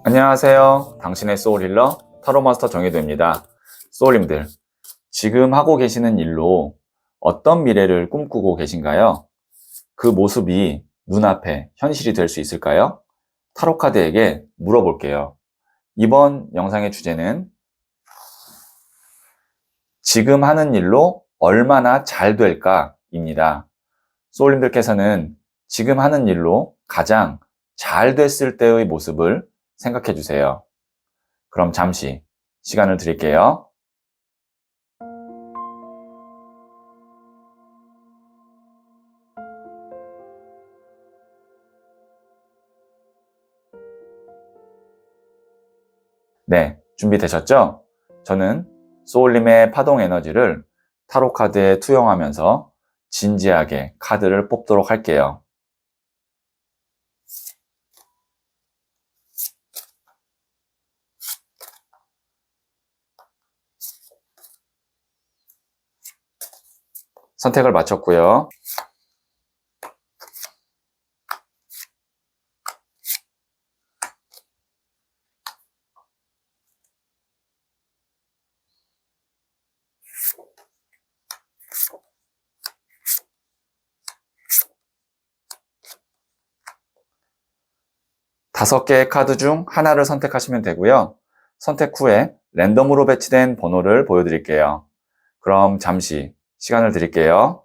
안녕하세요. 당신의 소울 힐러 타로마스터 정혜도입니다. 소울님들, 지금 하고 계시는 일로 어떤 미래를 꿈꾸고 계신가요? 그 모습이 눈앞에 현실이 될 수 있을까요? 타로카드에게 물어볼게요. 이번 영상의 주제는 지금 하는 일로 얼마나 잘 될까입니다. 소울님들께서는 지금 하는 일로 가장 잘 됐을 때의 모습을 생각해 주세요. 그럼 잠시 시간을 드릴게요. 네, 준비되셨죠? 저는 소울님의 파동 에너지를 타로 카드에 투영하면서 진지하게 카드를 뽑도록 할게요. 선택을 마쳤고요. 다섯 개의 카드 중 하나를 선택하시면 되고요. 선택 후에 랜덤으로 배치된 번호를 보여드릴게요. 그럼 잠시 시간을 드릴게요.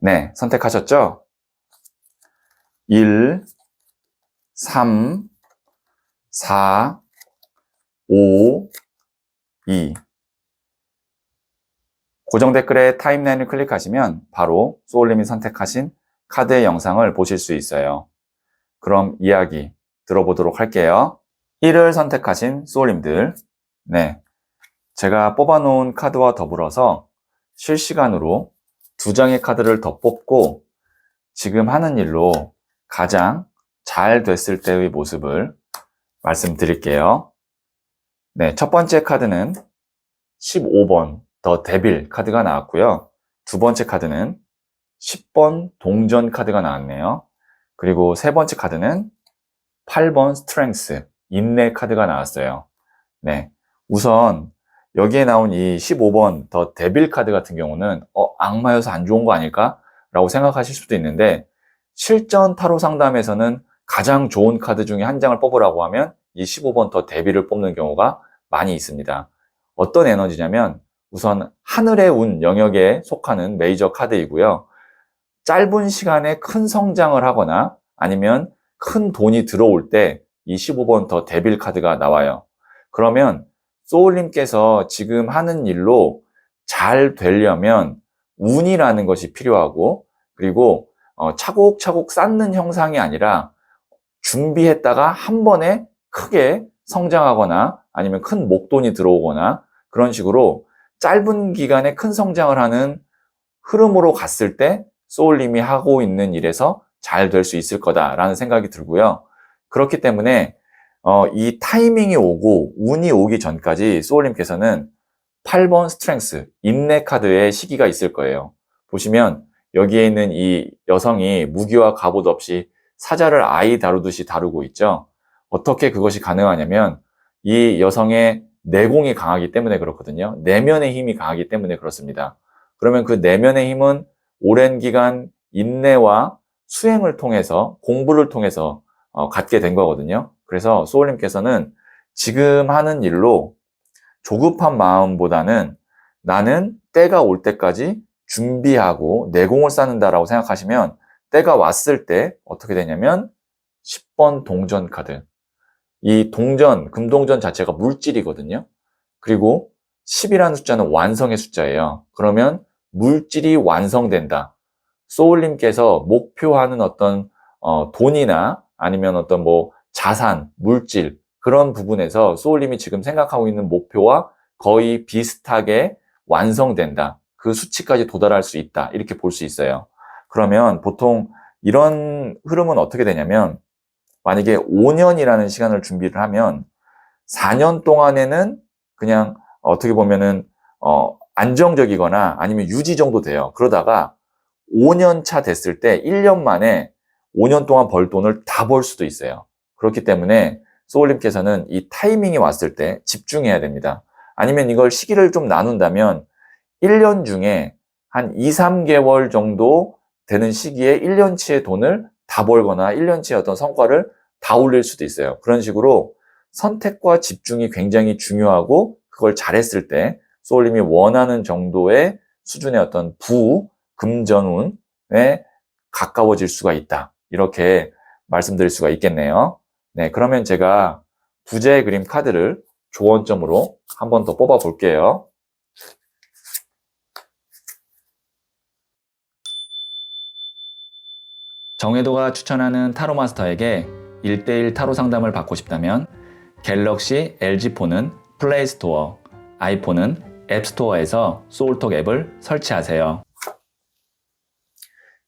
네, 선택하셨죠? 1, 3, 4, 5, 2. 고정 댓글에 타임라인을 클릭하시면 바로 소울님이 선택하신 카드의 영상을 보실 수 있어요. 그럼 이야기 들어보도록 할게요. 1을 선택하신 소울님들, 네, 제가 뽑아놓은 카드와 더불어서 실시간으로 2장의 카드를 더 뽑고 지금 하는 일로 가장 잘 됐을 때의 모습을 말씀드릴게요. 네, 첫 번째 카드는 15번 더 데빌 카드가 나왔고요. 두 번째 카드는 10번 동전 카드가 나왔네요. 그리고 세 번째 카드는 8번 스트렝스 인내 카드가 나왔어요. 네, 우선 여기에 나온 이 15번 더 데빌 카드 같은 경우는 악마여서 안 좋은 거 아닐까? 라고 생각하실 수도 있는데 실전 타로 상담에서는 가장 좋은 카드 중에 한 장을 뽑으라고 하면 이 15번 더 데빌을 뽑는 경우가 많이 있습니다. 어떤 에너지냐면 우선 하늘의 운 영역에 속하는 메이저 카드이고요. 짧은 시간에 큰 성장을 하거나 아니면 큰 돈이 들어올 때 이 15번 더 데빌 카드가 나와요. 그러면 소울님께서 지금 하는 일로 잘 되려면 운이라는 것이 필요하고 그리고 차곡차곡 쌓는 형상이 아니라 준비했다가 한 번에 크게 성장하거나 아니면 큰 목돈이 들어오거나 그런 식으로 짧은 기간에 큰 성장을 하는 흐름으로 갔을 때 소울님이 하고 있는 일에서 잘 될 수 있을 거다라는 생각이 들고요. 그렇기 때문에 이 타이밍이 오고 운이 오기 전까지 소울님께서는 8번 스트렝스, 인내 카드의 시기가 있을 거예요. 보시면 여기에 있는 이 여성이 무기와 갑옷 없이 사자를 아이 다루듯이 다루고 있죠. 어떻게 그것이 가능하냐면 이 여성의 내공이 강하기 때문에 그렇거든요. 내면의 힘이 강하기 때문에 그렇습니다. 그러면 그 내면의 힘은 오랜 기간 인내와 수행을 통해서 공부를 통해서 갖게 된 거거든요. 그래서 소울님께서는 지금 하는 일로 조급한 마음보다는 나는 때가 올 때까지 준비하고 내공을 쌓는다라고 생각하시면 때가 왔을 때 어떻게 되냐면 10번 동전 카드. 이 동전, 금동전 자체가 물질이거든요. 그리고 10이라는 숫자는 완성의 숫자예요. 그러면 물질이 완성된다. 소울님께서 목표하는 어떤 돈이나 아니면 어떤 뭐 자산, 물질 그런 부분에서 소울님이 지금 생각하고 있는 목표와 거의 비슷하게 완성된다. 그 수치까지 도달할 수 있다. 이렇게 볼 수 있어요. 그러면 보통 이런 흐름은 어떻게 되냐면 만약에 5년이라는 시간을 준비를 하면 4년 동안에는 그냥 어떻게 보면은 안정적이거나 아니면 유지 정도 돼요. 그러다가 5년 차 됐을 때 1년 만에 5년 동안 벌 돈을 다 벌 수도 있어요. 그렇기 때문에 소울님께서는 이 타이밍이 왔을 때 집중해야 됩니다. 아니면 이걸 시기를 좀 나눈다면 1년 중에 한 2, 3개월 정도 되는 시기에 1년치의 돈을 다 벌거나 1년치의 어떤 성과를 다 올릴 수도 있어요. 그런 식으로 선택과 집중이 굉장히 중요하고 그걸 잘했을 때 소울님이 원하는 정도의 수준의 어떤 금전운에 가까워질 수가 있다. 이렇게 말씀드릴 수가 있겠네요. 네, 그러면 제가 부재의 그림 카드를 조언점으로 한 번 더 뽑아 볼게요. 정혜도가 추천하는 타로 마스터에게 1:1 타로 상담을 받고 싶다면 갤럭시 LG폰은 플레이스토어, 아이폰은 앱스토어에서 소울톡 앱을 설치하세요.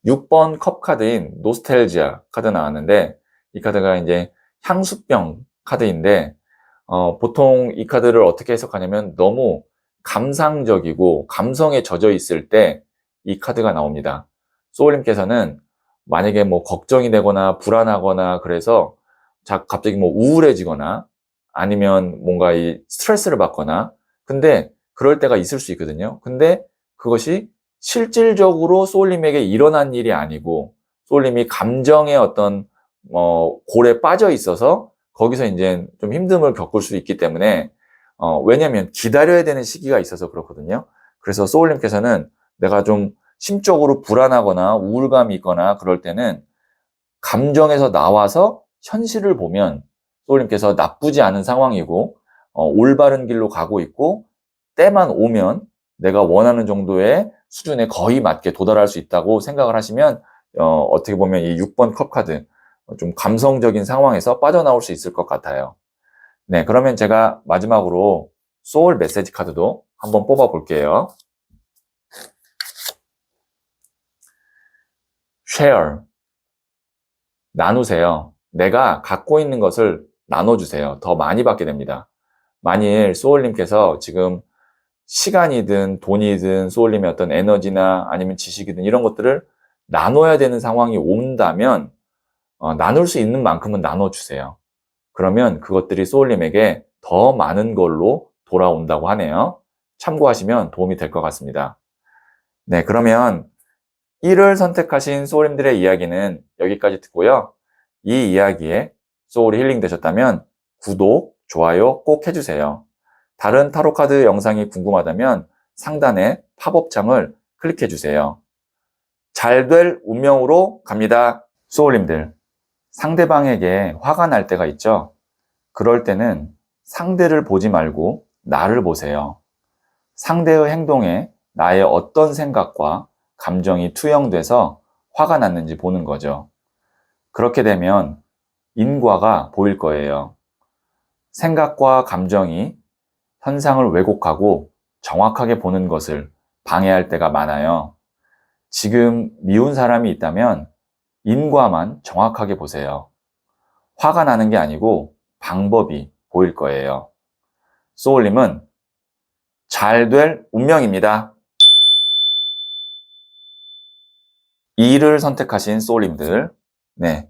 6번 컵 카드인 노스텔지아 카드 나왔는데 이 카드가 이제 향수병 카드인데 보통 이 카드를 어떻게 해석하냐면 너무 감상적이고 감성에 젖어 있을 때 이 카드가 나옵니다. 소울님께서는 만약에 뭐 걱정이 되거나 불안하거나 그래서 갑자기 뭐 우울해지거나 아니면 뭔가 이 스트레스를 받거나 근데 그럴 때가 있을 수 있거든요. 근데 그것이 실질적으로 소울님에게 일어난 일이 아니고 소울님이 감정의 어떤 골에 빠져 있어서 거기서 이제 좀 힘듦을 겪을 수 있기 때문에 왜냐하면 기다려야 되는 시기가 있어서 그렇거든요. 그래서 소울님께서는 내가 좀 심적으로 불안하거나 우울감이 있거나 그럴 때는 감정에서 나와서 현실을 보면 소울님께서 나쁘지 않은 상황이고 올바른 길로 가고 있고 때만 오면 내가 원하는 정도의 수준에 거의 맞게 도달할 수 있다고 생각을 하시면 어떻게 보면 이 6번 컵 카드 좀 감성적인 상황에서 빠져나올 수 있을 것 같아요. 네, 그러면 제가 마지막으로 소울 메시지 카드도 한번 뽑아 볼게요. share, 나누세요. 내가 갖고 있는 것을 나눠주세요. 더 많이 받게 됩니다. 만일 소울님께서 지금 시간이든 돈이든 소울님의 어떤 에너지나 아니면 지식이든 이런 것들을 나눠야 되는 상황이 온다면 나눌 수 있는 만큼은 나눠주세요. 그러면 그것들이 소울님에게 더 많은 걸로 돌아온다고 하네요. 참고하시면 도움이 될 것 같습니다. 네, 그러면 1을 선택하신 소울님들의 이야기는 여기까지 듣고요. 이 이야기에 소울이 힐링 되셨다면 구독, 좋아요 꼭 해주세요. 다른 타로카드 영상이 궁금하다면 상단의 팝업창을 클릭해주세요. 잘 될 운명으로 갑니다. 소울님들, 상대방에게 화가 날 때가 있죠? 그럴 때는 상대를 보지 말고 나를 보세요. 상대의 행동에 나의 어떤 생각과 감정이 투영돼서 화가 났는지 보는 거죠. 그렇게 되면 인과가 보일 거예요. 생각과 감정이 현상을 왜곡하고 정확하게 보는 것을 방해할 때가 많아요. 지금 미운 사람이 있다면 인과만 정확하게 보세요. 화가 나는 게 아니고 방법이 보일 거예요. 소울님은 잘 될 운명입니다. 2를 선택하신 소울님들, 네,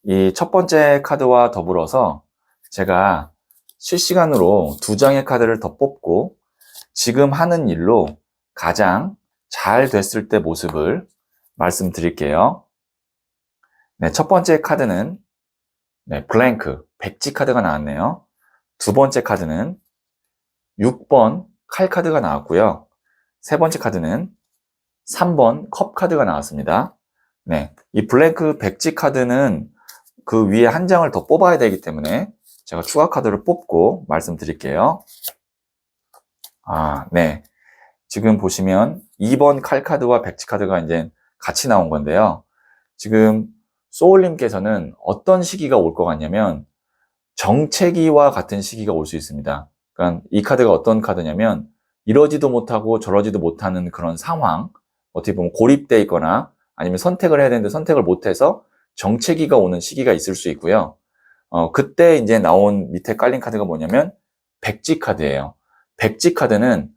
이 첫 번째 카드와 더불어서 제가 실시간으로 2장의 카드를 더 뽑고 지금 하는 일로 가장 잘 됐을 때 모습을 말씀드릴게요. 네, 첫 번째 카드는 블랭크, 백지 카드가 나왔네요. 두 번째 카드는 6번 칼 카드가 나왔고요. 세 번째 카드는 3번 컵 카드가 나왔습니다. 네, 이 블랭크 백지 카드는 그 위에 한 장을 더 뽑아야 되기 때문에 제가 추가 카드를 뽑고 말씀드릴게요. 네. 지금 보시면 2번 칼 카드와 백지 카드가 이제 같이 나온 건데요. 지금 소울님께서는 어떤 시기가 올 것 같냐면 정체기와 같은 시기가 올 수 있습니다. 그러니까 이 카드가 어떤 카드냐면 이러지도 못하고 저러지도 못하는 그런 상황, 어떻게 보면 고립되어 있거나 아니면 선택을 해야 되는데 선택을 못해서 정체기가 오는 시기가 있을 수 있고요. 그때 이제 나온 밑에 깔린 카드가 뭐냐면 백지 카드예요. 백지 카드는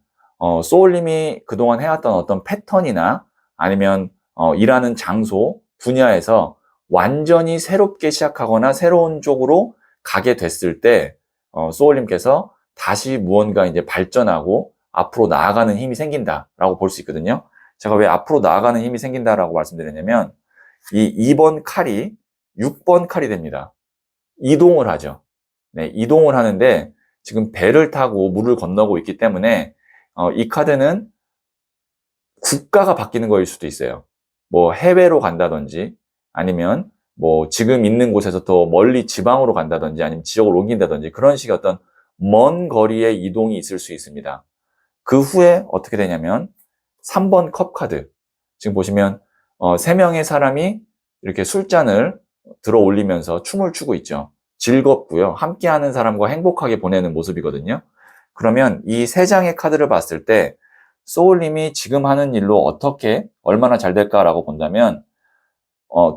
소울님이 그동안 해왔던 어떤 패턴이나 아니면 일하는 장소, 분야에서 완전히 새롭게 시작하거나 새로운 쪽으로 가게 됐을 때 소울님께서 다시 무언가 이제 발전하고 앞으로 나아가는 힘이 생긴다라고 볼 수 있거든요. 제가 왜 앞으로 나아가는 힘이 생긴다라고 말씀드렸냐면 이 2번 칼이 6번 칼이 됩니다. 이동을 하죠. 네, 이동을 하는데 지금 배를 타고 물을 건너고 있기 때문에 이 카드는 국가가 바뀌는 거일 수도 있어요. 뭐 해외로 간다든지 아니면 뭐 지금 있는 곳에서 더 멀리 지방으로 간다든지 아니면 지역을 옮긴다든지 그런 식의 어떤 먼 거리의 이동이 있을 수 있습니다. 그 후에 어떻게 되냐면 3번 컵 카드. 지금 보시면 3명의 사람이 이렇게 술잔을 들어 올리면서 춤을 추고 있죠. 즐겁고요. 함께하는 사람과 행복하게 보내는 모습이거든요. 그러면 이 3장의 카드를 봤을 때 소울님이 지금 하는 일로 어떻게 얼마나 잘 될까라고 본다면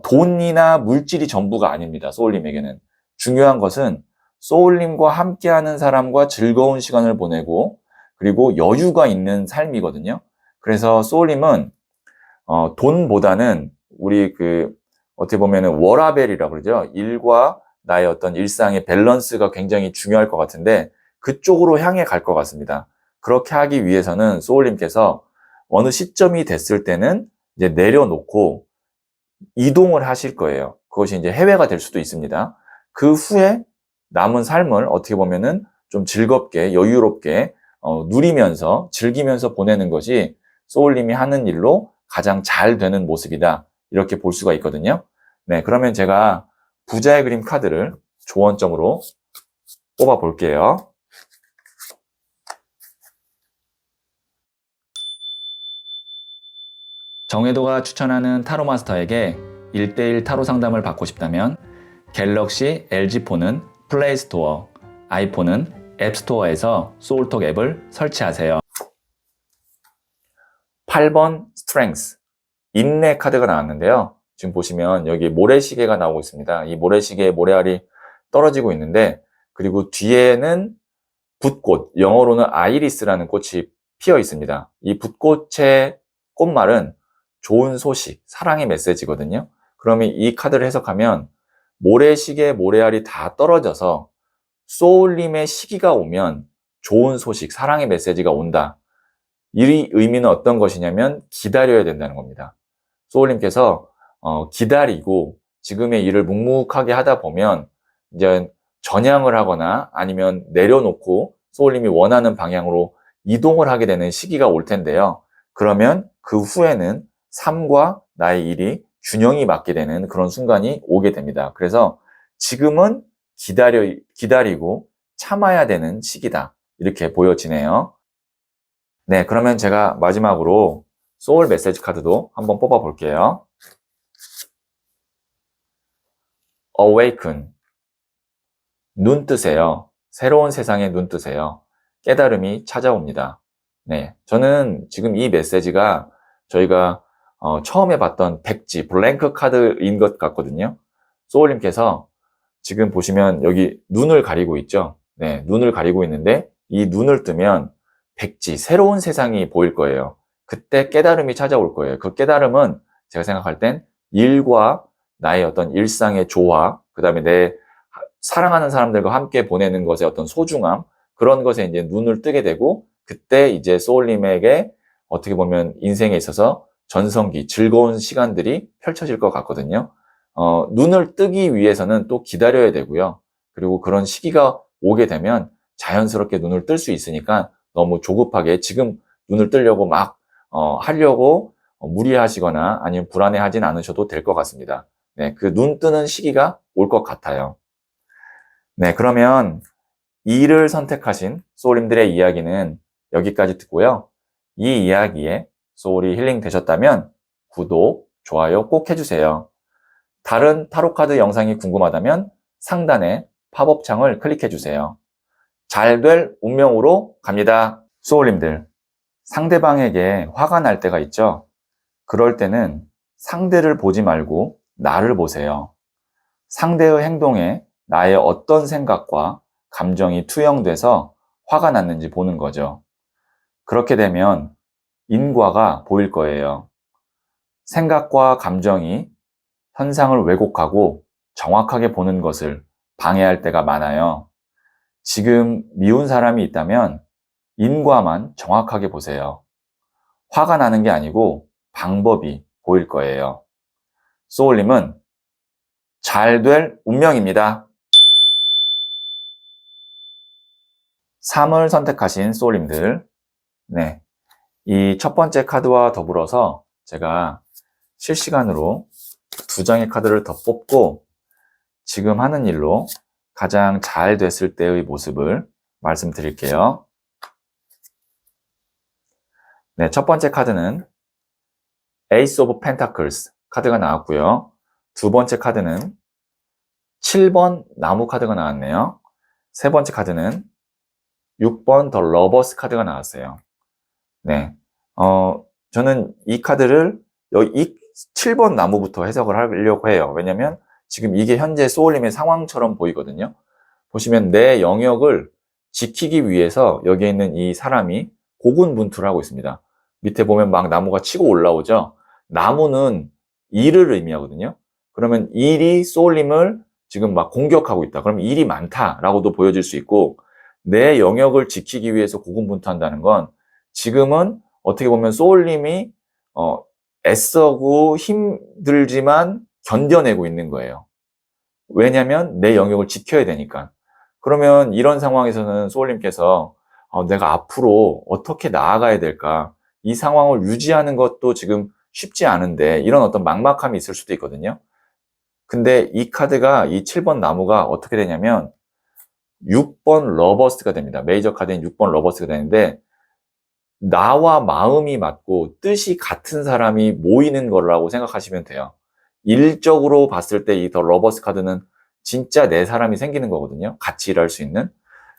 돈이나 물질이 전부가 아닙니다. 소울님에게는. 중요한 것은 소울님과 함께하는 사람과 즐거운 시간을 보내고 그리고 여유가 있는 삶이거든요. 그래서 소울님은 돈보다는 우리 어떻게 보면은 워라밸이라고 그러죠. 일과 나의 어떤 일상의 밸런스가 굉장히 중요할 것 같은데 그쪽으로 향해 갈 것 같습니다. 그렇게 하기 위해서는 소울님께서 어느 시점이 됐을 때는 이제 내려놓고 이동을 하실 거예요. 그것이 이제 해외가 될 수도 있습니다. 그 후에 남은 삶을 어떻게 보면은 좀 즐겁게 여유롭게 누리면서 즐기면서 보내는 것이 소울님이 하는 일로 가장 잘 되는 모습이다. 이렇게 볼 수가 있거든요. 네, 그러면 제가 부자의 그림 카드를 조언점으로 뽑아 볼게요. 정혜도가 추천하는 타로 마스터에게 1대1 타로 상담을 받고 싶다면 갤럭시 LG폰은 플레이스토어, 아이폰은 앱스토어에서 소울톡 앱을 설치하세요. 8번 스트렝스, 인내 카드가 나왔는데요. 지금 보시면 여기 모래시계가 나오고 있습니다. 이 모래시계에 모래알이 떨어지고 있는데 그리고 뒤에는 붓꽃, 영어로는 아이리스라는 꽃이 피어 있습니다. 이 붓꽃의 꽃말은 좋은 소식, 사랑의 메시지거든요. 그러면 이 카드를 해석하면 모래시계 모래알이 다 떨어져서 소울님의 시기가 오면 좋은 소식, 사랑의 메시지가 온다. 이 의미는 어떤 것이냐면 기다려야 된다는 겁니다. 소울님께서 기다리고 지금의 일을 묵묵하게 하다 보면 이제 전향을 하거나 아니면 내려놓고 소울님이 원하는 방향으로 이동을 하게 되는 시기가 올 텐데요. 그러면 그 후에는 삶과 나의 일이 균형이 맞게 되는 그런 순간이 오게 됩니다. 그래서 지금은 기다리고 참아야 되는 시기다. 이렇게 보여지네요. 네, 그러면 제가 마지막으로 소울 메시지 카드도 한번 뽑아 볼게요. Awaken. 눈 뜨세요. 새로운 세상에 눈 뜨세요. 깨달음이 찾아옵니다. 네, 저는 지금 이 메시지가 저희가 처음에 봤던 백지, 블랭크 카드인 것 같거든요. 소울님께서 지금 보시면 여기 눈을 가리고 있죠. 네, 눈을 가리고 있는데 이 눈을 뜨면 백지, 새로운 세상이 보일 거예요. 그때 깨달음이 찾아올 거예요. 그 깨달음은 제가 생각할 땐 일과 나의 어떤 일상의 조화, 그 다음에 내 사랑하는 사람들과 함께 보내는 것의 어떤 소중함, 그런 것에 이제 눈을 뜨게 되고, 그때 이제 소울님에게 어떻게 보면 인생에 있어서 전성기, 즐거운 시간들이 펼쳐질 것 같거든요. 눈을 뜨기 위해서는 또 기다려야 되고요. 그리고 그런 시기가 오게 되면 자연스럽게 눈을 뜰 수 있으니까 너무 조급하게 지금 눈을 뜨려고 막 하려고 무리하시거나 아니면 불안해하진 않으셔도 될 것 같습니다. 네, 그 눈 뜨는 시기가 올 것 같아요. 네, 그러면 2를 선택하신 소울님들의 이야기는 여기까지 듣고요. 이 이야기에 소울이 힐링 되셨다면 구독, 좋아요 꼭 해주세요. 다른 타로카드 영상이 궁금하다면 상단에 팝업 창을 클릭해주세요. 잘 될 운명으로 갑니다. 소울님들, 상대방에게 화가 날 때가 있죠? 그럴 때는 상대를 보지 말고 나를 보세요. 상대의 행동에 나의 어떤 생각과 감정이 투영돼서 화가 났는지 보는 거죠. 그렇게 되면 인과가 보일 거예요. 생각과 감정이 현상을 왜곡하고 정확하게 보는 것을 방해할 때가 많아요. 지금 미운 사람이 있다면 인과만 정확하게 보세요. 화가 나는 게 아니고 방법이 보일 거예요. 소울님은 잘 될 운명입니다. 3을 선택하신 소울님들, 네, 이 첫 번째 카드와 더불어서 제가 실시간으로 2장의 카드를 더 뽑고 지금 하는 일로 가장 잘 됐을 때의 모습을 말씀드릴게요. 네, 첫 번째 카드는 Ace of Pentacles 카드가 나왔고요. 두 번째 카드는 7번 나무 카드가 나왔네요. 세 번째 카드는 6번 더 러버스 카드가 나왔어요. 네, 저는 이 카드를 이 7번 나무부터 해석을 하려고 해요. 왜냐면 지금 이게 현재 소울님의 상황처럼 보이거든요. 보시면 내 영역을 지키기 위해서 여기에 있는 이 사람이 고군분투를 하고 있습니다. 밑에 보면 막 나무가 치고 올라오죠. 나무는 일을 의미하거든요. 그러면 일이 소울님을 지금 막 공격하고 있다. 그러면 일이 많다라고도 보여질 수 있고, 내 영역을 지키기 위해서 고군분투한다는 건 지금은 어떻게 보면 소울님이 애써고 힘들지만 견뎌내고 있는 거예요. 왜냐면 내 영역을 지켜야 되니까. 그러면 이런 상황에서는 소울님께서 내가 앞으로 어떻게 나아가야 될까? 이 상황을 유지하는 것도 지금 쉽지 않은데 이런 어떤 막막함이 있을 수도 있거든요. 근데 이 카드가 이 7번 나무가 어떻게 되냐면 6번 러버스가 됩니다. 메이저 카드인 6번 러버스가 되는데 나와 마음이 맞고 뜻이 같은 사람이 모이는 거라고 생각하시면 돼요. 일적으로 봤을 때 이 더 러버스 카드는 진짜 내 사람이 생기는 거거든요. 같이 일할 수 있는.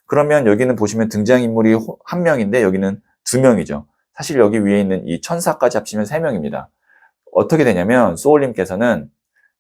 그러면 여기는 보시면 등장인물이 한 명인데 여기는 두 명이죠. 사실 여기 위에 있는 이 천사까지 합치면 세 명입니다. 어떻게 되냐면 소울님께서는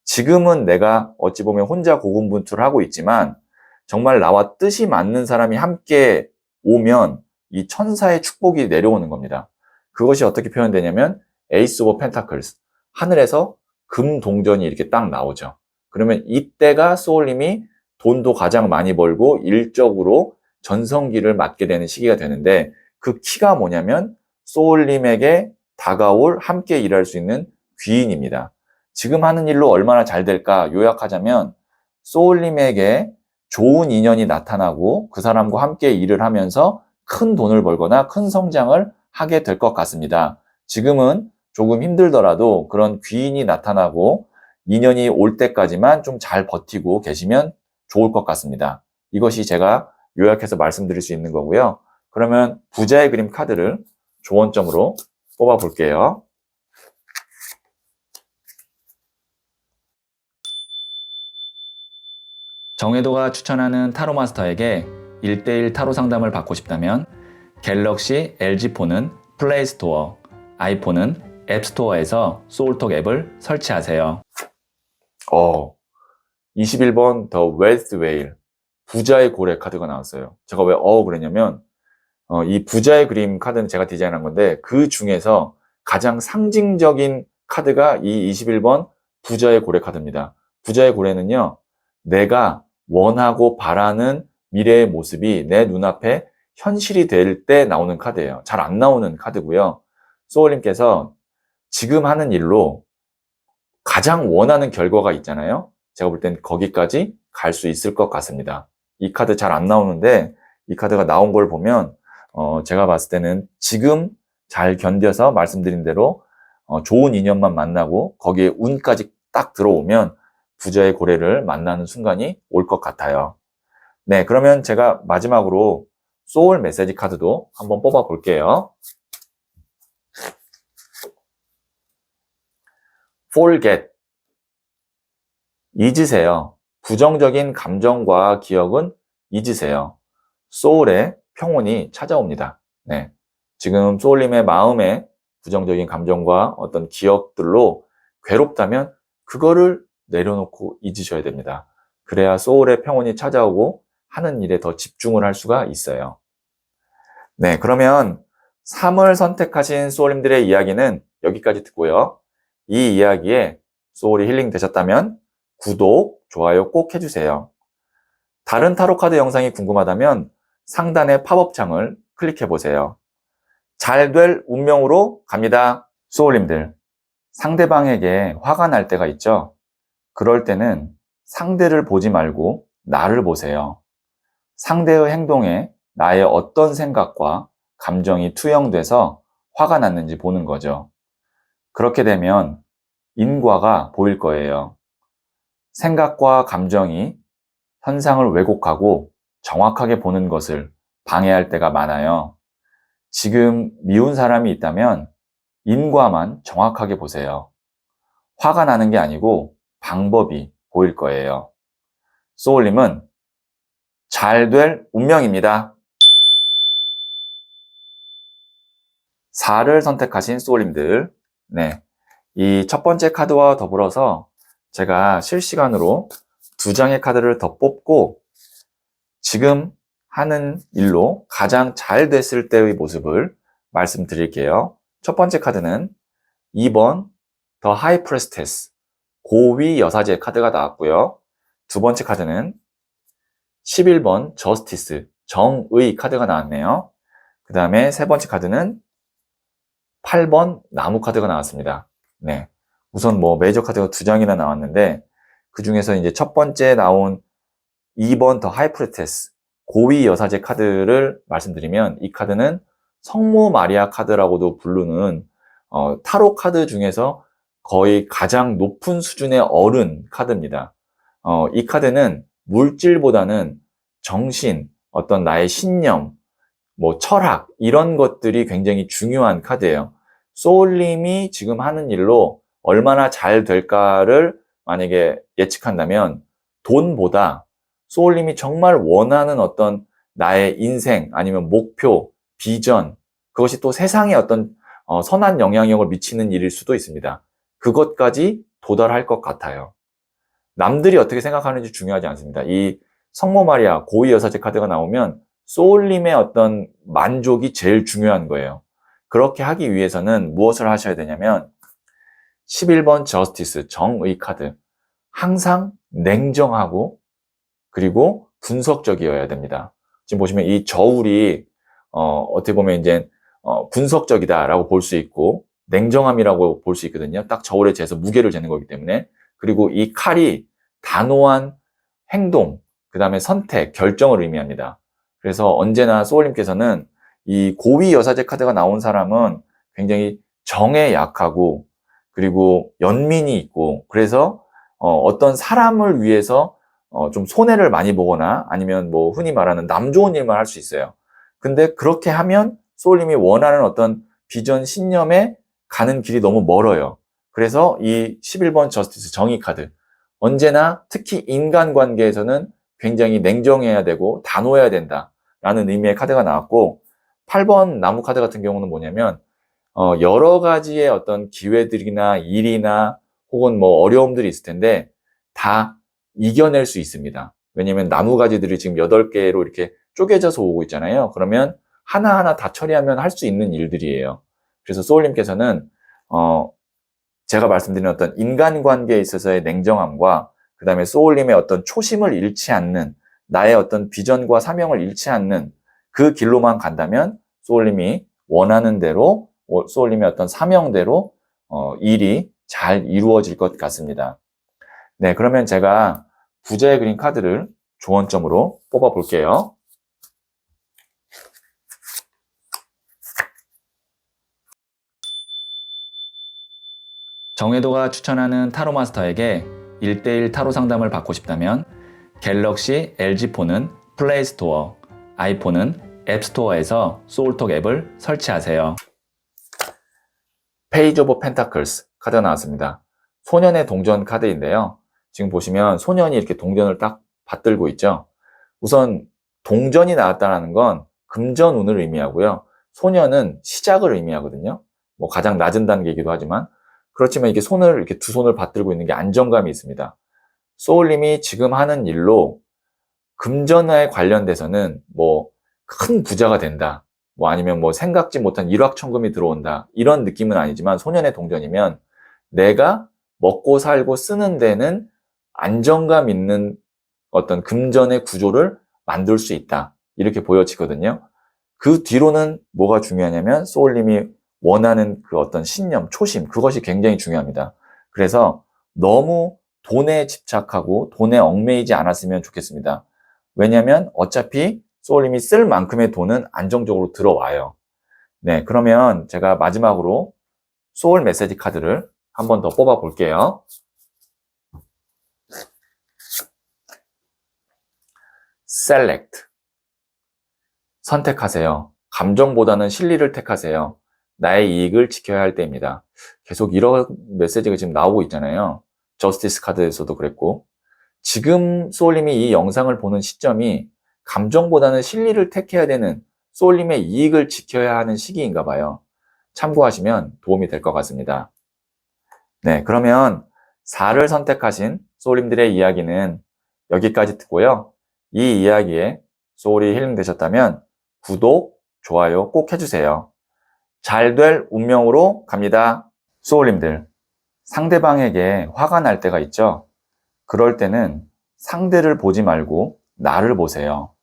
지금은 내가 어찌 보면 혼자 고군분투를 하고 있지만 정말 나와 뜻이 맞는 사람이 함께 오면 이 천사의 축복이 내려오는 겁니다. 그것이 어떻게 표현되냐면 에이스 오브 펜타클스, 하늘에서 금 동전이 이렇게 딱 나오죠. 그러면 이때가 소울님이 돈도 가장 많이 벌고 일적으로 전성기를 맞게 되는 시기가 되는데 그 키가 뭐냐면 소울님에게 다가올 함께 일할 수 있는 귀인입니다. 지금 하는 일로 얼마나 잘 될까 요약하자면 소울님에게 좋은 인연이 나타나고 그 사람과 함께 일을 하면서 큰 돈을 벌거나 큰 성장을 하게 될 것 같습니다. 지금은 조금 힘들더라도 그런 귀인이 나타나고 인연이 올 때까지만 좀 잘 버티고 계시면 좋을 것 같습니다. 이것이 제가 요약해서 말씀드릴 수 있는 거고요. 그러면 부자의 그림 카드를 조언점으로 뽑아 볼게요. 정혜도가 추천하는 타로 마스터에게 1:1 타로 상담을 받고 싶다면 갤럭시 LG폰은 플레이스토어, 아이폰은 앱스토어에서 소울톡 앱을 설치하세요. 21번 더 웨스트 웨일, 부자의 고래 카드가 나왔어요. 제가 왜 그랬냐면 이 부자의 그림 카드는 제가 디자인한 건데 그 중에서 가장 상징적인 카드가 이 21번 부자의 고래 카드입니다. 부자의 고래는요, 내가 원하고 바라는 미래의 모습이 내 눈앞에 현실이 될 때 나오는 카드예요. 잘 안 나오는 카드고요. 소울님께서 지금 하는 일로 가장 원하는 결과가 있잖아요. 제가 볼 땐 거기까지 갈 수 있을 것 같습니다. 이 카드 잘 안 나오는데 이 카드가 나온 걸 보면 제가 봤을 때는 지금 잘 견뎌서 말씀드린 대로 좋은 인연만 만나고 거기에 운까지 딱 들어오면 부자의 고래를 만나는 순간이 올 것 같아요. 네, 그러면 제가 마지막으로 소울 메시지 카드도 한번 뽑아 볼게요. Forget, 잊으세요. 부정적인 감정과 기억은 잊으세요. 소울의 평온이 찾아옵니다. 네, 지금 소울님의 마음에 부정적인 감정과 어떤 기억들로 괴롭다면 그거를 내려놓고 잊으셔야 됩니다. 그래야 소울의 평온이 찾아오고 하는 일에 더 집중을 할 수가 있어요. 네, 그러면 3을 선택하신 소울님들의 이야기는 여기까지 듣고요. 이 이야기에 소울이 힐링 되셨다면 구독, 좋아요 꼭 해주세요. 다른 타로 카드 영상이 궁금하다면 상단의 팝업 창을 클릭해보세요. 잘 될 운명으로 갑니다. 소울님들, 상대방에게 화가 날 때가 있죠? 그럴 때는 상대를 보지 말고 나를 보세요. 상대의 행동에 나의 어떤 생각과 감정이 투영돼서 화가 났는지 보는 거죠. 그렇게 되면 인과가 보일 거예요. 생각과 감정이 현상을 왜곡하고 정확하게 보는 것을 방해할 때가 많아요. 지금 미운 사람이 있다면 인과만 정확하게 보세요. 화가 나는 게 아니고 방법이 보일 거예요. 소울님은 잘 될 운명입니다. 4를 선택하신 소울님들, 네, 이 첫 번째 카드와 더불어서 제가 실시간으로 2장의 카드를 더 뽑고 지금 하는 일로 가장 잘 됐을 때의 모습을 말씀드릴게요. 첫 번째 카드는 2번 더 하이 프레스테스, 고위 여사제 카드가 나왔고요. 두 번째 카드는 11번 저스티스, 정의 카드가 나왔네요. 그 다음에 세 번째 카드는 8번 나무 카드가 나왔습니다. 네, 우선 뭐 메이저 카드가 2장이나 나왔는데 그 중에서 이제 첫 번째 나온 2번 더 하이프레테스, 고위 여사제 카드를 말씀드리면 이 카드는 성모 마리아 카드라고도 부르는 타로 카드 중에서 거의 가장 높은 수준의 어른 카드입니다. 이 카드는 물질보다는 정신, 어떤 나의 신념, 뭐 철학 이런 것들이 굉장히 중요한 카드예요. 소울님이 지금 하는 일로 얼마나 잘 될까를 만약에 예측한다면 돈보다 소울님이 정말 원하는 어떤 나의 인생 아니면 목표, 비전, 그것이 또 세상에 어떤 선한 영향력을 미치는 일일 수도 있습니다. 그것까지 도달할 것 같아요. 남들이 어떻게 생각하는지 중요하지 않습니다. 이 성모 마리아 고위 여사제 카드가 나오면 소울님의 어떤 만족이 제일 중요한 거예요. 그렇게 하기 위해서는 무엇을 하셔야 되냐면 11번 저스티스, 정의 카드. 항상 냉정하고 그리고 분석적이어야 됩니다. 지금 보시면 이 저울이 어떻게 보면 이제 분석적이다라고 볼 수 있고 냉정함이라고 볼 수 있거든요. 딱 저울에 재서 무게를 재는 거기 때문에. 그리고 이 칼이 단호한 행동, 그 다음에 선택, 결정을 의미합니다. 그래서 언제나 소울님께서는 이 고위 여사제 카드가 나온 사람은 굉장히 정에 약하고 그리고 연민이 있고 그래서 어떤 사람을 위해서 좀 손해를 많이 보거나 아니면 뭐 흔히 말하는 남 좋은 일만 할 수 있어요. 근데 그렇게 하면 소울님이 원하는 어떤 비전, 신념에 가는 길이 너무 멀어요. 그래서 이 11번 저스티스 정의 카드 언제나 특히 인간관계에서는 굉장히 냉정해야 되고 단호해야 된다라는 의미의 카드가 나왔고 8번 나무 카드 같은 경우는 뭐냐면 여러 가지의 어떤 기회들이나 일이나 혹은 뭐 어려움들이 있을 텐데 다 이겨낼 수 있습니다. 왜냐면 나무 가지들이 지금 8개로 이렇게 쪼개져서 오고 있잖아요. 그러면 하나하나 다 처리하면 할 수 있는 일들이에요. 그래서 소울님께서는 제가 말씀드린 어떤 인간관계에 있어서의 냉정함과 그 다음에 소울님의 어떤 초심을 잃지 않는 나의 어떤 비전과 사명을 잃지 않는 그 길로만 간다면 소울님이 원하는 대로 소울님의 어떤 사명대로 일이 잘 이루어질 것 같습니다. 네, 그러면 제가 부자의 그린 카드를 조언점으로 뽑아 볼게요. 정혜도가 추천하는 타로 마스터에게 1:1 타로 상담을 받고 싶다면 갤럭시 LG폰은 플레이스토어, 아이폰은 앱스토어에서 소울톡 앱을 설치하세요. 페이지 오브 펜타클스 카드가 나왔습니다. 소년의 동전 카드인데요. 지금 보시면 소년이 이렇게 동전을 딱 받들고 있죠. 우선 동전이 나왔다는 건 금전운을 의미하고요. 소년은 시작을 의미하거든요. 뭐 가장 낮은 단계이기도 하지만 그렇지만 이게 이렇게 두 손을 받들고 있는 게 안정감이 있습니다. 소울님이 지금 하는 일로 금전에 관련돼서는 뭐 큰 부자가 된다, 뭐 아니면 뭐 생각지 못한 일확천금이 들어온다, 이런 느낌은 아니지만 소년의 동전이면 내가 먹고 살고 쓰는 데는 안정감 있는 어떤 금전의 구조를 만들 수 있다, 이렇게 보여지거든요. 그 뒤로는 뭐가 중요하냐면 소울님이 원하는 그 어떤 신념, 초심, 그것이 굉장히 중요합니다. 그래서 너무 돈에 집착하고 돈에 얽매이지 않았으면 좋겠습니다. 왜냐하면 어차피 소울님이 쓸 만큼의 돈은 안정적으로 들어와요. 네, 그러면 제가 마지막으로 소울 메시지 카드를 한 번 더 뽑아 볼게요. Select. 선택하세요. 감정보다는 실리를 택하세요. 나의 이익을 지켜야 할 때입니다. 계속 이런 메시지가 지금 나오고 있잖아요. 저스티스 카드에서도 그랬고, 지금 소울님이 이 영상을 보는 시점이 감정보다는 실리를 택해야 되는, 소울님의 이익을 지켜야 하는 시기인가 봐요. 참고하시면 도움이 될 것 같습니다. 네, 그러면 4를 선택하신 소울님들의 이야기는 여기까지 듣고요. 이 이야기에 소울이 힐링되셨다면 구독, 좋아요 꼭 해주세요. 잘 될 운명으로 갑니다. 소울님들, 상대방에게 화가 날 때가 있죠? 그럴 때는 상대를 보지 말고 나를 보세요.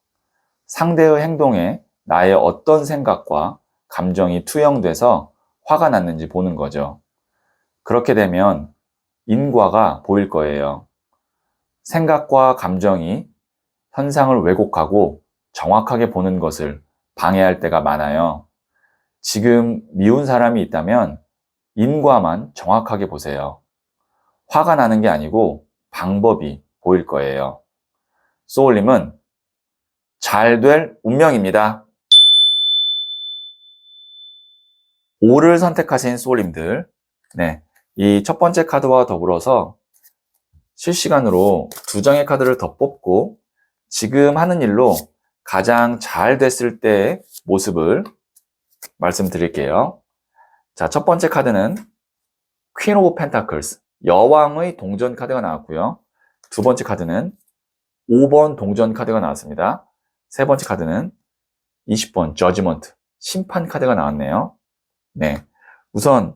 상대의 행동에 나의 어떤 생각과 감정이 투영돼서 화가 났는지 보는 거죠. 그렇게 되면 인과가 보일 거예요. 생각과 감정이 현상을 왜곡하고 정확하게 보는 것을 방해할 때가 많아요. 지금 미운 사람이 있다면 인과만 정확하게 보세요. 화가 나는 게 아니고 방법이 보일 거예요. 소울님은 잘 될 운명입니다. 5를 선택하신 소울님들, 네, 이 첫 번째 카드와 더불어서 실시간으로 2장의 카드를 더 뽑고 지금 하는 일로 가장 잘 됐을 때의 모습을 말씀드릴게요. 자, 첫 번째 카드는 퀸 오브 펜타클스, 여왕의 동전 카드가 나왔고요. 두 번째 카드는 5번 동전 카드가 나왔습니다. 세 번째 카드는 20번 저지먼트, 심판 카드가 나왔네요. 네, 우선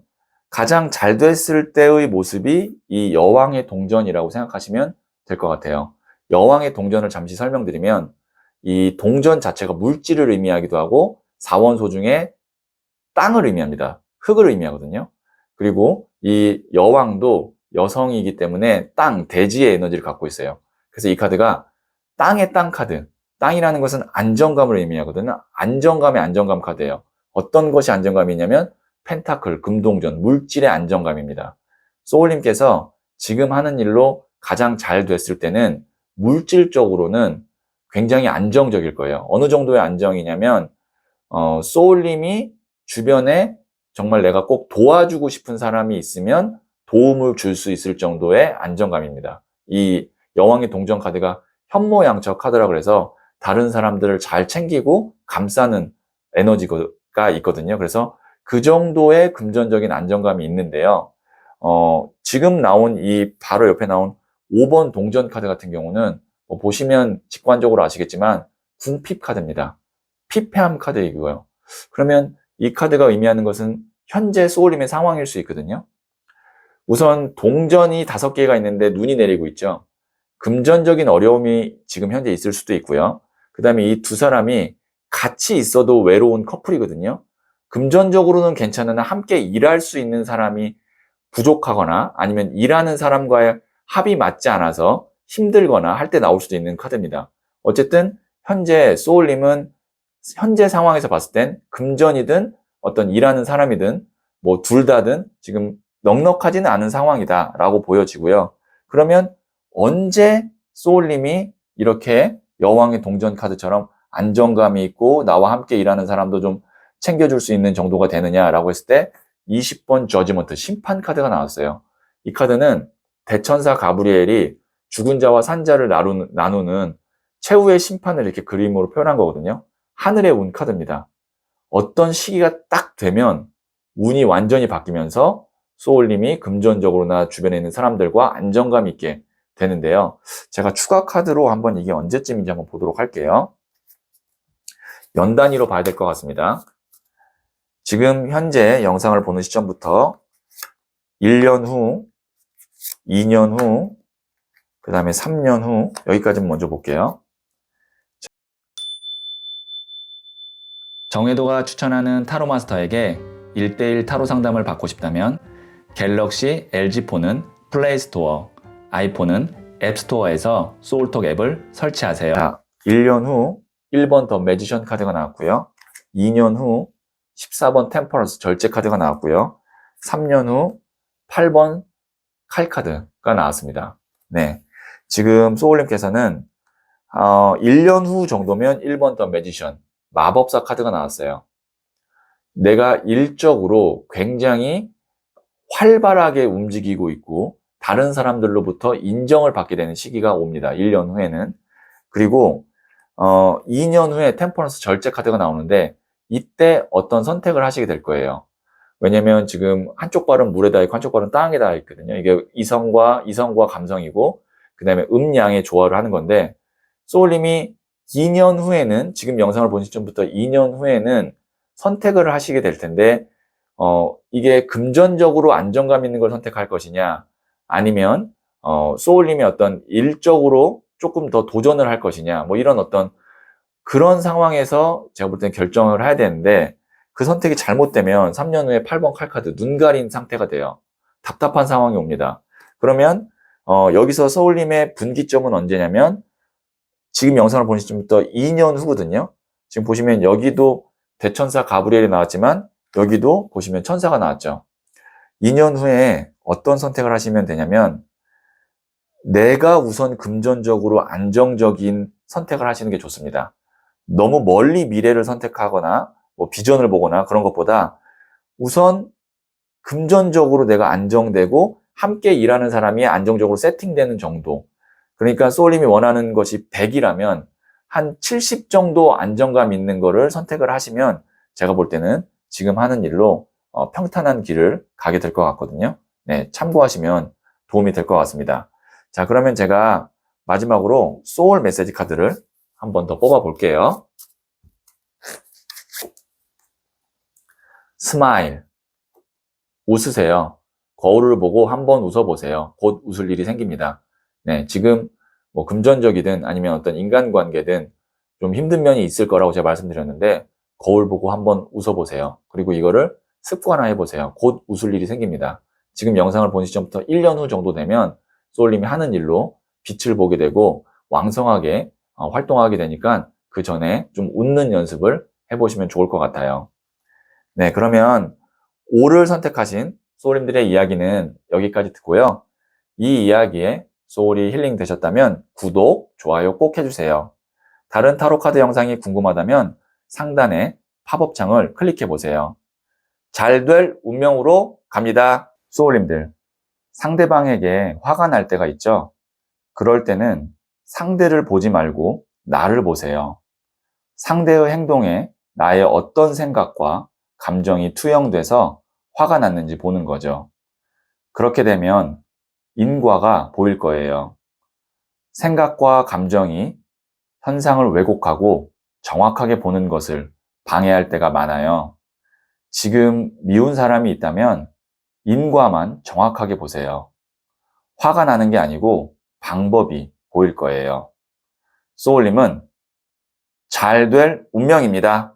가장 잘 됐을 때의 모습이 이 여왕의 동전이라고 생각하시면 될 것 같아요. 여왕의 동전을 잠시 설명드리면 이 동전 자체가 물질을 의미하기도 하고 사원소 중에 땅을 의미합니다. 흙을 의미하거든요. 그리고 이 여왕도 여성이기 때문에 땅, 대지의 에너지를 갖고 있어요. 그래서 이 카드가 땅의 땅 카드, 땅이라는 것은 안정감을 의미하거든요. 안정감의 안정감 카드예요. 어떤 것이 안정감이냐면 펜타클, 금동전, 물질의 안정감입니다. 소울님께서 지금 하는 일로 가장 잘 됐을 때는 물질적으로는 굉장히 안정적일 거예요. 어느 정도의 안정이냐면 소울님이 주변에 정말 내가 꼭 도와주고 싶은 사람이 있으면 도움을 줄 수 있을 정도의 안정감입니다. 이 여왕의 동전 카드가 현모양처 카드라고 해서 다른 사람들을 잘 챙기고 감싸는 에너지가 있거든요. 그래서 그 정도의 금전적인 안정감이 있는데요. 지금 나온 이 바로 옆에 나온 5번 동전 카드 같은 경우는 보시면 직관적으로 아시겠지만 궁핍 카드입니다. 피폐함 카드이고요. 그러면 이 카드가 의미하는 것은 현재 소울님의 상황일 수 있거든요. 우선 동전이 5개가 있는데 눈이 내리고 있죠. 금전적인 어려움이 지금 현재 있을 수도 있고요. 그 다음에 이 두 사람이 같이 있어도 외로운 커플이거든요. 금전적으로는 괜찮으나 함께 일할 수 있는 사람이 부족하거나 아니면 일하는 사람과의 합이 맞지 않아서 힘들거나 할 때 나올 수도 있는 카드입니다. 어쨌든 현재 소울님은 현재 상황에서 봤을 땐 금전이든 어떤 일하는 사람이든 뭐 둘 다든 지금 넉넉하지는 않은 상황이다 라고 보여지고요. 그러면 언제 소울님이 이렇게 여왕의 동전 카드처럼 안정감이 있고 나와 함께 일하는 사람도 좀 챙겨줄 수 있는 정도가 되느냐라고 했을 때 20번 저지먼트, 심판 카드가 나왔어요. 이 카드는 대천사 가브리엘이 죽은 자와 산 자를 나누는 최후의 심판을 이렇게 그림으로 표현한 거거든요. 하늘의 운 카드입니다. 어떤 시기가 딱 되면 운이 완전히 바뀌면서 소울님이 금전적으로나 주변에 있는 사람들과 안정감 있게 되는데요. 제가 추가 카드로 한번 이게 언제쯤인지 한번 보도록 할게요. 연 단위로 봐야 될 것 같습니다. 지금 현재 영상을 보는 시점부터 1년 후, 2년 후, 그 다음에 3년 후, 여기까지 먼저 볼게요. 정혜도가 추천하는 타로 마스터에게 1대1 타로 상담을 받고 싶다면 갤럭시 LG폰은 플레이스토어, 아이폰은 앱스토어에서 소울톡 앱을 설치하세요. 자, 1년 후 1번 더 매지션 카드가 나왔고요. 2년 후 14번 템퍼런스 절제 카드가 나왔고요. 3년 후 8번 칼 카드가 나왔습니다. 네, 지금 소울님께서는 1년 후 정도면 1번 더 매지션, 마법사 카드가 나왔어요. 내가 일적으로 굉장히 활발하게 움직이고 있고 다른 사람들로부터 인정을 받게 되는 시기가 옵니다. 1년 후에는. 그리고 2년 후에 템퍼런스 절제 카드가 나오는데 이때 어떤 선택을 하시게 될 거예요. 왜냐면 지금 한쪽 발은 물에 닿아 있고 한쪽 발은 땅에 닿아 있거든요. 이게 이성과 감성이고 그 다음에 음양의 조화를 하는 건데 소울님이 2년 후에는 지금 영상을 본 시점부터 2년 후에는 선택을 하시게 될 텐데 이게 금전적으로 안정감 있는 걸 선택할 것이냐 아니면 소울님이 어떤 일적으로 조금 더 도전을 할 것이냐 뭐 이런 어떤 그런 상황에서 제가 볼 때는 결정을 해야 되는데 그 선택이 잘못되면 3년 후에 8번 칼카드 눈 가린 상태가 돼요. 답답한 상황이 옵니다. 그러면 여기서 소울님의 분기점은 언제냐면 지금 영상을 보신 시점부터 2년 후거든요. 지금 보시면 여기도 대천사 가브리엘이 나왔지만 여기도 보시면 천사가 나왔죠. 2년 후에 어떤 선택을 하시면 되냐면 내가 우선 금전적으로 안정적인 선택을 하시는 게 좋습니다. 너무 멀리 미래를 선택하거나 뭐 비전을 보거나 그런 것보다 우선 금전적으로 내가 안정되고 함께 일하는 사람이 안정적으로 세팅되는 정도. 그러니까 소울님이 원하는 것이 100이라면 한 70 정도 안정감 있는 거를 선택을 하시면 제가 볼 때는 지금 하는 일로 평탄한 길을 가게 될 것 같거든요. 네, 참고하시면 도움이 될 것 같습니다. 자, 그러면 제가 마지막으로 소울 메시지 카드를 한 번 더 뽑아 볼게요. 스마일. 웃으세요. 거울을 보고 한번 웃어보세요. 곧 웃을 일이 생깁니다. 네, 지금 뭐 금전적이든 아니면 어떤 인간관계든 좀 힘든 면이 있을 거라고 제가 말씀드렸는데 거울 보고 한번 웃어보세요. 그리고 이거를 습관화해 보세요. 곧 웃을 일이 생깁니다. 지금 영상을 본 시점부터 1년 후 정도 되면 소울님이 하는 일로 빛을 보게 되고 왕성하게 활동하게 되니까 그 전에 좀 웃는 연습을 해보시면 좋을 것 같아요. 네, 그러면 5를 선택하신 소울님들의 이야기는 여기까지 듣고요. 이 이야기에 소울이 힐링 되셨다면 구독, 좋아요 꼭 해주세요. 다른 타로 카드 영상이 궁금하다면 상단에 팝업 창을 클릭해 보세요. 잘 될 운명으로 갑니다. 소울님들, 상대방에게 화가 날 때가 있죠? 그럴 때는 상대를 보지 말고 나를 보세요. 상대의 행동에 나의 어떤 생각과 감정이 투영돼서 화가 났는지 보는 거죠. 그렇게 되면 인과가 보일 거예요. 생각과 감정이 현상을 왜곡하고 정확하게 보는 것을 방해할 때가 많아요. 지금 미운 사람이 있다면 인과만 정확하게 보세요. 화가 나는 게 아니고 방법이 보일 거예요. 소울님은 잘 될 운명입니다.